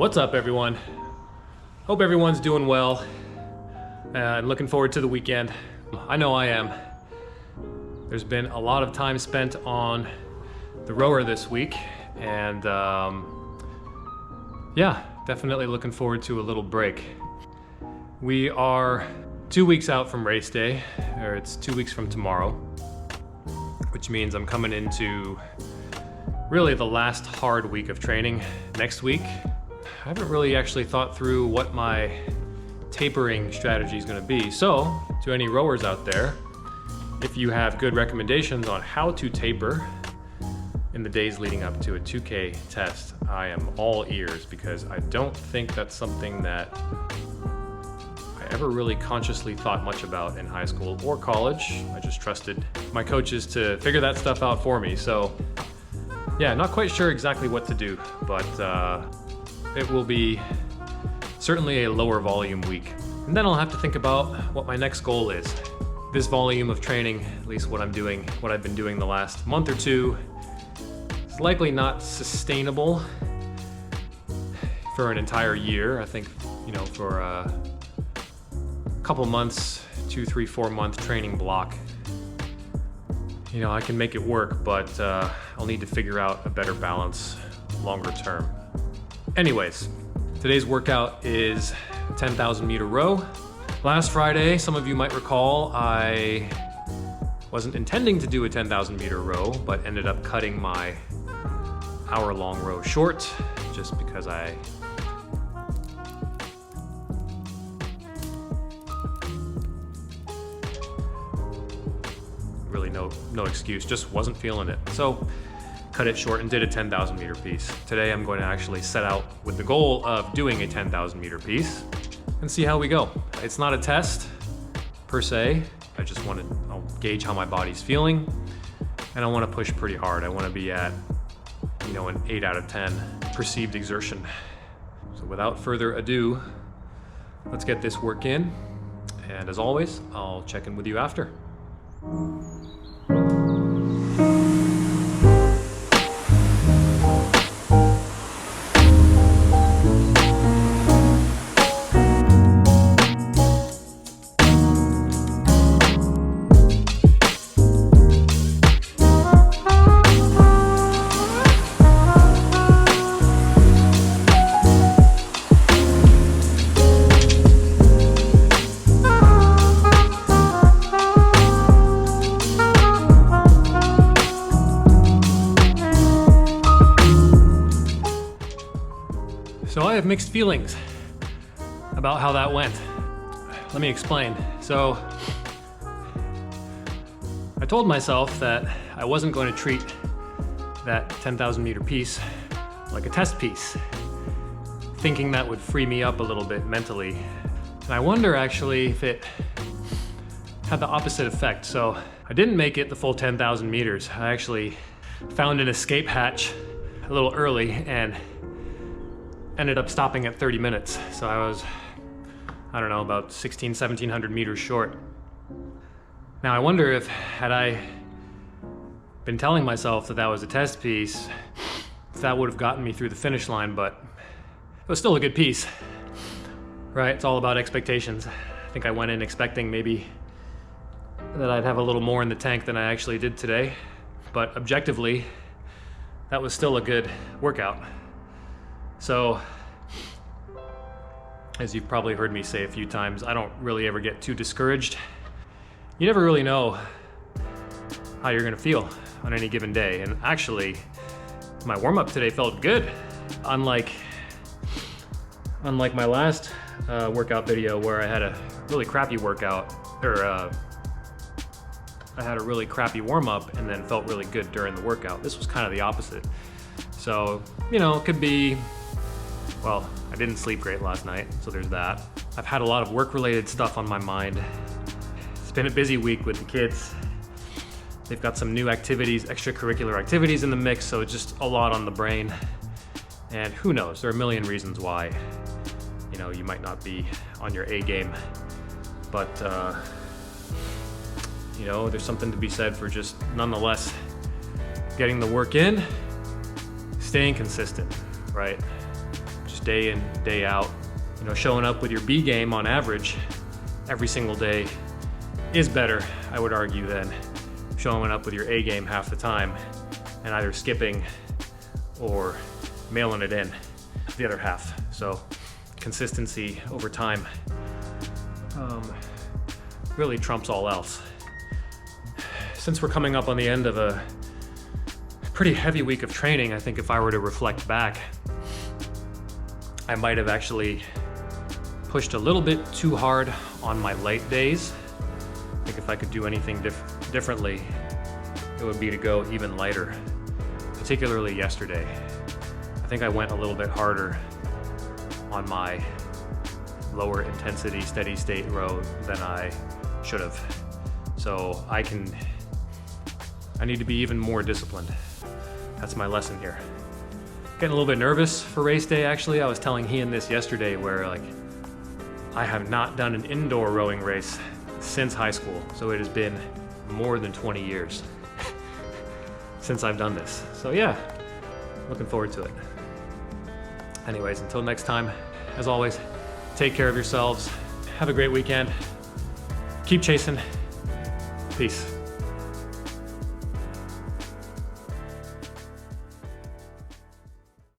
What's up, everyone? Hope everyone's doing well and looking forward to the weekend. I know I am. There's been a lot of time spent on the rower this week, and yeah, definitely looking forward to a little break. We are 2 weeks out from race day, or it's 2 weeks from tomorrow, which means I'm coming into really the last hard week of training next week. I haven't really actually thought through what my tapering strategy is going to be. So, to any rowers out there, if you have good recommendations on how to taper in the days leading up to a 2K test, I am all ears, because I don't think that's something that I ever really consciously thought much about in high school or college. I just trusted my coaches to figure that stuff out for me. So yeah, not quite sure exactly what to do, but it will be certainly a lower volume week. And then I'll have to think about what my next goal is. This volume of training, at least what I've been doing the last month or two, is likely not sustainable for an entire year. I think, for a couple months, 2, 3, 4 month training block, I can make it work, but I'll need to figure out a better balance longer term. Anyways, today's workout is 10,000 meter row. Last Friday, some of you might recall, I wasn't intending to do a 10,000 meter row, but ended up cutting my hour-long row short just because really no excuse, just wasn't feeling it. So cut it short and did a 10,000 meter piece. Today I'm going to actually set out with the goal of doing a 10,000 meter piece and see how we go. It's not a test per se. I'll gauge how my body's feeling, and I want to push pretty hard. I want to be at, an 8 out of 10 perceived exertion. So without further ado, let's get this work in. And as always, I'll check in with you after. So I have mixed feelings about how that went. Let me explain. So I told myself that I wasn't going to treat that 10,000 meter piece like a test piece, thinking that would free me up a little bit mentally. And I wonder actually if it had the opposite effect. So I didn't make it the full 10,000 meters. I actually found an escape hatch a little early and ended up stopping at 30 minutes. So I was, about 1,700 meters short. Now I wonder if, had I been telling myself that that was a test piece, if that would have gotten me through the finish line, but it was still a good piece, right? It's all about expectations. I think I went in expecting maybe that I'd have a little more in the tank than I actually did today, but objectively, that was still a good workout. So, as you've probably heard me say a few times, I don't really ever get too discouraged. You never really know how you're gonna feel on any given day. And actually, my warm-up today felt good. Unlike my last workout video where I had a really crappy workout, or I had a really crappy warm-up and then felt really good during the workout. This was kind of the opposite. So, it could be, well, I didn't sleep great last night, so there's that. I've had a lot of work-related stuff on my mind. It's been a busy week with the kids. They've got some new activities, extracurricular activities in the mix, so it's just a lot on the brain. And who knows, there are a million reasons why, you might not be on your A game. But, there's something to be said for just nonetheless getting the work in, staying consistent, right? much day in, day out. You know, showing up with your B game on average every single day is better, I would argue, than showing up with your A game half the time and either skipping or mailing it in the other half. So consistency over time really trumps all else. Since we're coming up on the end of a pretty heavy week of training, I think if I were to reflect back, I might have actually pushed a little bit too hard on my light days. I think if I could do anything differently, it would be to go even lighter, particularly yesterday. I think I went a little bit harder on my lower intensity steady state row than I should have. So I need to be even more disciplined. That's my lesson here. Getting a little bit nervous for race day, actually. I was telling Ian this yesterday, where like I have not done an indoor rowing race since high school. So it has been more than 20 years since I've done this. So yeah, looking forward to it. Anyways, until next time, as always, take care of yourselves. Have a great weekend. Keep chasing. Peace.